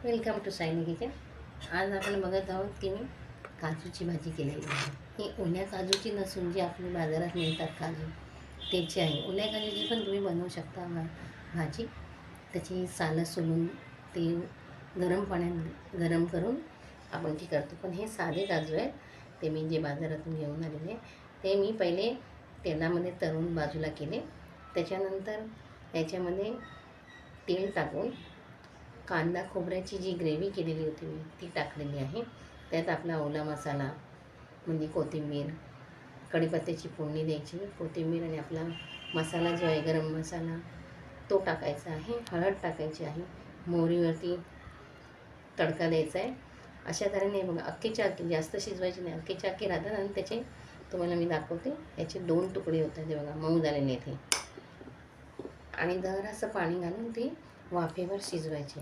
Welcome to Sayani kitchen. आज आपण बघत आहोत की मी काजूची भाजी केलेली आहे. ही ओल्या काजूची नसून जी आपली बाजारात मिळतात काजू त्याची आहे. ओल्या काजूची पण तुम्ही बनवू शकता भाजी. त्याची सालं सोलून ते गरम पाण्यात गरम करून आपण ती करतो. पण हे साधे काजू आहेत, ते मी जे बाजारातून घेऊन आलेले ते मी पहिले तेलामध्ये तळून बाजूला केले. त्याच्यानंतर याच्यामध्ये तेल टाकून कांदा खोबऱ्याची जी ग्रेव्ही केलेली होती मी ती टाकलेली आहे. त्यात आपला ओला मसाला म्हणजे कोथिंबीर, कढीपत्त्याची फोडणी द्यायची, कोथिंबीर आणि आपला मसाला जो आहे गरम मसाला तो टाकायचा आहे, हळद टाकायची आहे, मोहरीवरती तडका द्यायचा आहे. अशा तऱ्हेने बघा अख्खेच्या अख्खे, जास्त शिजवायचे नाही, अख्खेच्या अख्खे राहतात आणि त्याचे तुम्हाला मी दाखवते. याचे 2 तुकडे होतात ते बघा, मऊ झालेले इथे. आणि जरासं पाणी घालून ते वाफेवर शिजवायचे.